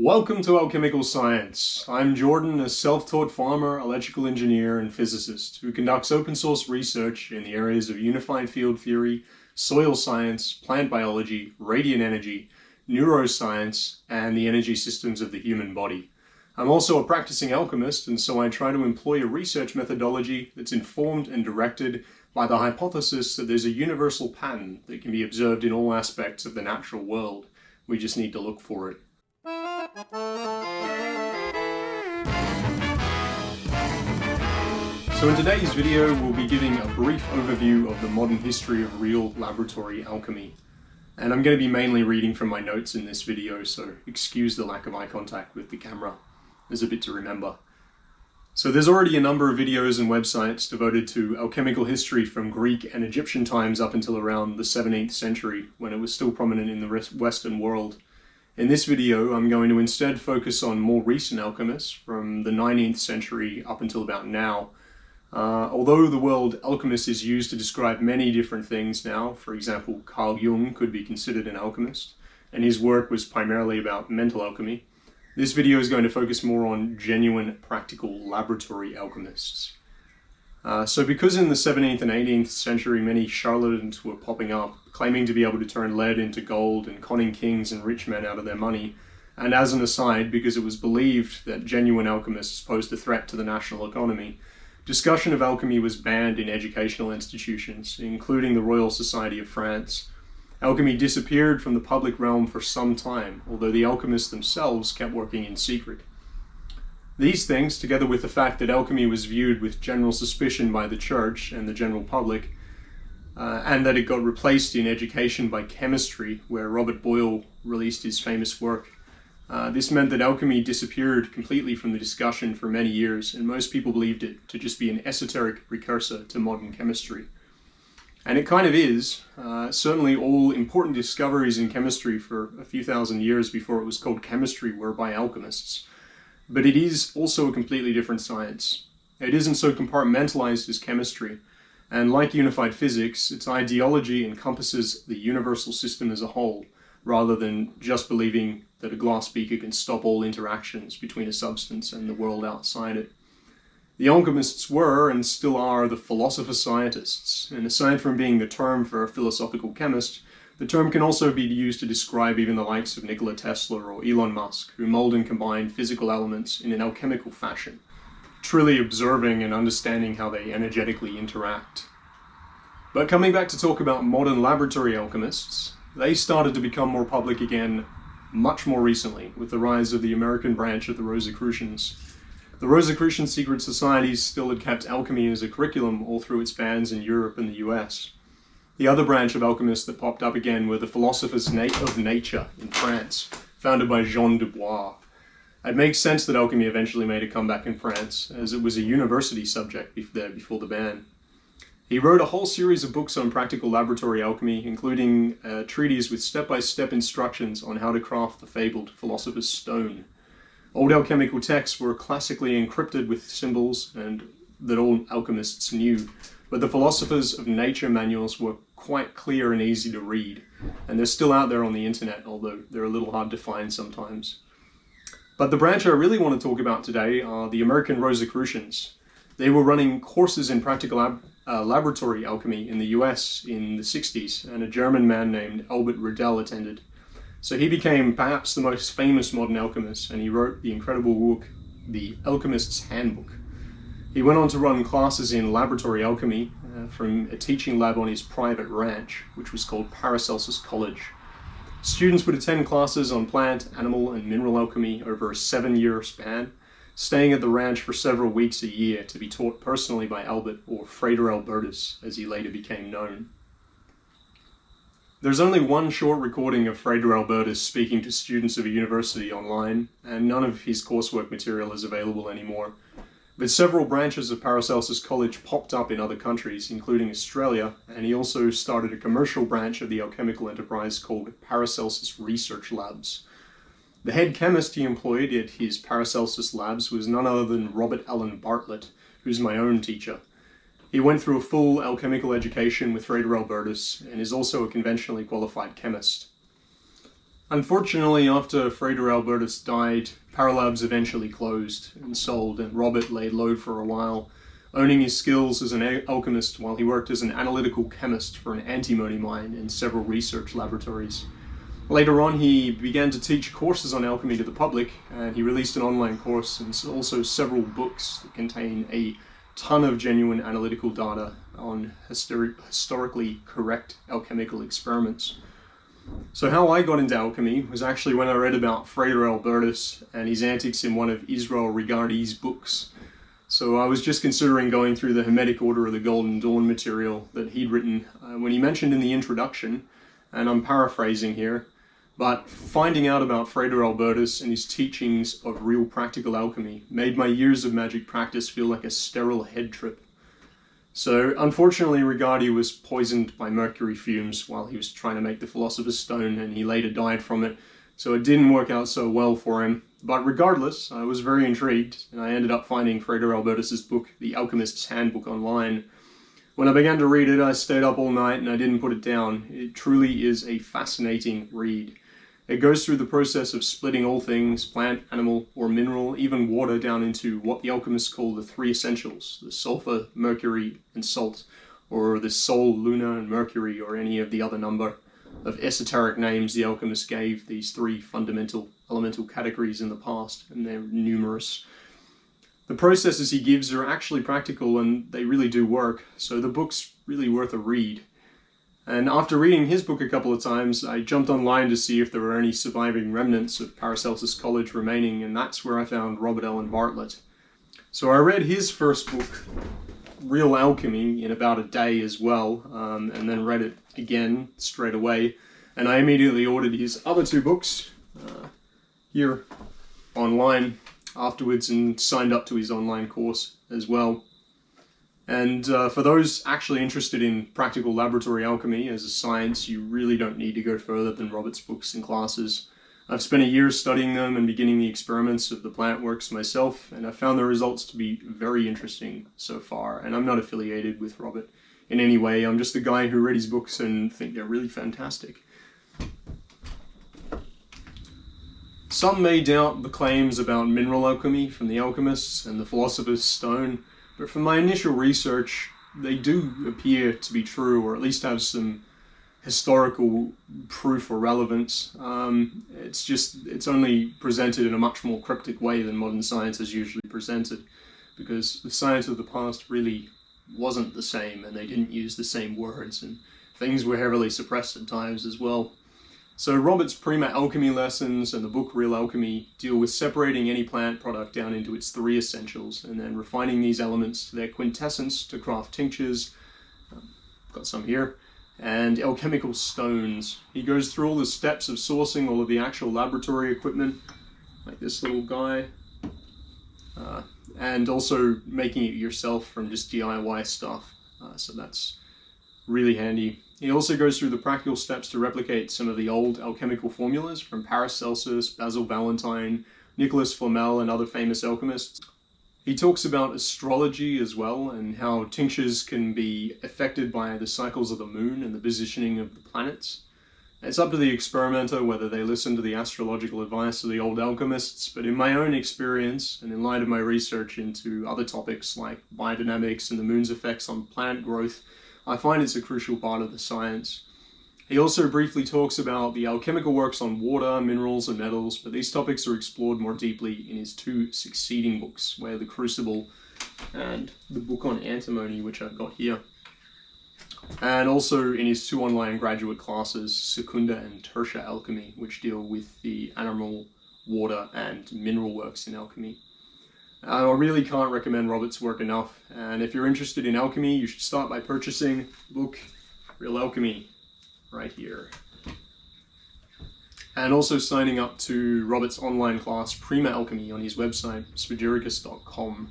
Welcome to Alchemical Science. I'm Jordan, a self-taught farmer, electrical engineer, and physicist who conducts open source research in the areas of unified field theory, soil science, plant biology, radiant energy, neuroscience, and the energy systems of the human body. I'm also a practicing alchemist, and so I try to employ a research methodology that's informed and directed by the hypothesis that there's a universal pattern that can be observed in all aspects of the natural world. We just need to look for it. So in today's video, we'll be giving a brief overview of the modern history of real laboratory alchemy. And I'm going to be mainly reading from my notes in this video, so excuse the lack of eye contact with the camera. There's a bit to remember. So there's already a number of videos and websites devoted to alchemical history from Greek and Egyptian times up until around the 17th century, when it was still prominent in the Western world. In this video, I'm going to instead focus on more recent alchemists from the 19th century up until about now. Although the word alchemist is used to describe many different things now, for example, Carl Jung could be considered an alchemist, and his work was primarily about mental alchemy, this video is going to focus more on genuine, practical laboratory alchemists. So because in the 17th and 18th century many charlatans were popping up, claiming to be able to turn lead into gold and conning kings and rich men out of their money, and as an aside, because it was believed that genuine alchemists posed a threat to the national economy, discussion of alchemy was banned in educational institutions, including the Royal Society of France. Alchemy disappeared from the public realm for some time, although the alchemists themselves kept working in secret. These things, together with the fact that alchemy was viewed with general suspicion by the church and the general public, and that it got replaced in education by chemistry, where Robert Bois released his famous work, this meant that alchemy disappeared completely from the discussion for many years, and most people believed it to just be an esoteric precursor to modern chemistry. And it kind of is. Certainly all important discoveries in chemistry for a few thousand years before it was called chemistry were by alchemists. But it is also a completely different science. It isn't so compartmentalized as chemistry, and like unified physics, its ideology encompasses the universal system as a whole, rather than just believing that a glass beaker can stop all interactions between a substance and the world outside it. The alchemists were, and still are, the philosopher-scientists, and aside from being the term for a philosophical chemist, the term can also be used to describe even the likes of Nikola Tesla or Elon Musk, who mold and combine physical elements in an alchemical fashion, truly observing and understanding how they energetically interact. But coming back to talk about modern laboratory alchemists, they started to become more public again much more recently with the rise of the American branch of the Rosicrucians. The Rosicrucian secret societies still had kept alchemy as a curriculum all through its bans in Europe and the US. The other branch of alchemists that popped up again were the philosophers of nature in France, founded by Jean de Bois. It makes sense that alchemy eventually made a comeback in France, as it was a university subject before the ban. He wrote a whole series of books on practical laboratory alchemy, including a treatise with step-by-step instructions on how to craft the fabled philosopher's stone. Old alchemical texts were classically encrypted with symbols and that all alchemists knew, but the philosophers of nature manuals were quite clear and easy to read, and they're still out there on the internet, although they're a little hard to find sometimes. But the branch I really want to talk about today are the American Rosicrucians. They were running courses in practical laboratory alchemy in the US in the 60s, and a German man named Albert Riddell attended. So he became perhaps the most famous modern alchemist, and he wrote the incredible book, The Alchemist's Handbook. He went on to run classes in laboratory alchemy from a teaching lab on his private ranch, which was called Paracelsus College. Students would attend classes on plant, animal, and mineral alchemy over a 7-year span, staying at the ranch for several weeks a year to be taught personally by Albert, or Frater Albertus, as he later became known. There's only one short recording of Frater Albertus speaking to students of a university online, and none of his coursework material is available anymore. But several branches of Paracelsus College popped up in other countries, including Australia, and he also started a commercial branch of the alchemical enterprise called Paracelsus Research Labs. The head chemist he employed at his Paracelsus labs was none other than Robert Allen Bartlett, who's my own teacher. He went through a full alchemical education with Frater Albertus and is also a conventionally qualified chemist. Unfortunately, after Frater Albertus died, Paralabs eventually closed and sold, and Robert laid low for a while, owning his skills as an alchemist while he worked as an analytical chemist for an antimony mine and several research laboratories. Later on, he began to teach courses on alchemy to the public, and he released an online course and also several books that contain a ton of genuine analytical data on historically correct alchemical experiments. So how I got into alchemy was actually when I read about Frater Albertus and his antics in one of Israel Regardie's books. So I was just considering going through the Hermetic Order of the Golden Dawn material that he'd written when he mentioned in the introduction, and I'm paraphrasing here, but finding out about Frater Albertus and his teachings of real practical alchemy made my years of magic practice feel like a sterile head trip. So unfortunately, Regardie was poisoned by mercury fumes while he was trying to make the Philosopher's Stone, and he later died from it, so it didn't work out so well for him. But regardless, I was very intrigued, and I ended up finding Frater Albertus's book, The Alchemist's Handbook, online. When I began to read it, I stayed up all night and I didn't put it down. It truly is a fascinating read. It goes through the process of splitting all things, plant, animal, or mineral, even water, down into what the alchemists call the three essentials, the sulfur, mercury, and salt, or the Sol, Luna, and Mercury, or any of the other number of esoteric names the alchemists gave these three fundamental elemental categories in the past, and they're numerous. The processes he gives are actually practical and they really do work, so the book's really worth a read. And after reading his book a couple of times, I jumped online to see if there were any surviving remnants of Paracelsus College remaining, and that's where I found Robert Allen Bartlett. So I read his first book, Real Alchemy, in about a day as well, and then read it again straight away, and I immediately ordered his other two books here online afterwards and signed up to his online course as well. And for those actually interested in practical laboratory alchemy as a science, you really don't need to go further than Robert's books and classes. I've spent a year studying them and beginning the experiments of the plant works myself, and I found the results to be very interesting so far. And I'm not affiliated with Robert in any way. I'm just a guy who read his books and think they're really fantastic. Some may doubt the claims about mineral alchemy from the Alchemists and the Philosopher's Stone, but from my initial research, they do appear to be true, or at least have some historical proof or relevance. It's only presented in a much more cryptic way than modern science is usually presented, because the science of the past really wasn't the same, and they didn't use the same words, and things were heavily suppressed at times as well. So Robert's Prima Alchemy lessons and the book Real Alchemy deal with separating any plant product down into its three essentials and then refining these elements to their quintessence to craft tinctures, got some here, and alchemical stones. He goes through all the steps of sourcing all of the actual laboratory equipment, like this little guy, and also making it yourself from just DIY stuff, so that's really handy. He also goes through the practical steps to replicate some of the old alchemical formulas from Paracelsus, Basil Valentine, Nicholas Flamel, and other famous alchemists. He talks about astrology as well, and how tinctures can be affected by the cycles of the moon and the positioning of the planets. It's up to the experimenter whether they listen to the astrological advice of the old alchemists, but in my own experience, and in light of my research into other topics like biodynamics and the moon's effects on plant growth, I find it's a crucial part of the science. He also briefly talks about the alchemical works on water, minerals, and metals, but these topics are explored more deeply in his two succeeding books, where The Crucible and the book on antimony, which I've got here. And also in his two online graduate classes, Secunda and Tertia Alchemy, which deal with the animal, water, and mineral works in alchemy. I really can't recommend Robert's work enough, and if you're interested in alchemy, you should start by purchasing the book Real Alchemy, right here. And also signing up to Robert's online class Prima Alchemy on his website, spagyricus.com.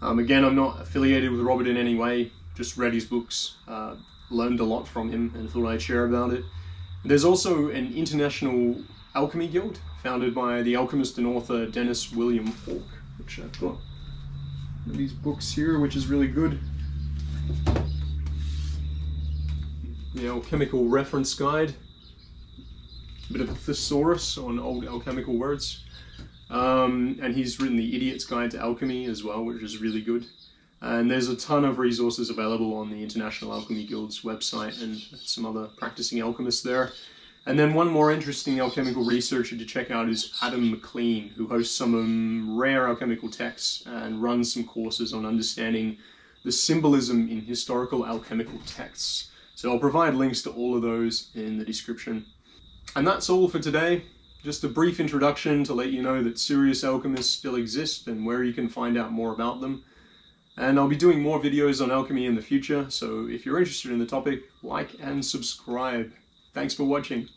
Again, I'm not affiliated with Robert in any way, just read his books, learned a lot from him, and thought I'd share about it. There's also an international alchemy guild, founded by the alchemist and author Dennis William Hawke, which I've got these books here, which is really good. The Alchemical Reference Guide, a bit of a thesaurus on old alchemical words. And he's written The Idiot's Guide to Alchemy as well, which is really good. And there's a ton of resources available on the International Alchemy Guild's website and some other practicing alchemists there. And then one more interesting alchemical researcher to check out is Adam McLean, who hosts some rare alchemical texts and runs some courses on understanding the symbolism in historical alchemical texts. So I'll provide links to all of those in the description. And that's all for today. Just a brief introduction to let you know that serious alchemists still exist and where you can find out more about them. And I'll be doing more videos on alchemy in the future, so if you're interested in the topic, like and subscribe. Thanks for watching.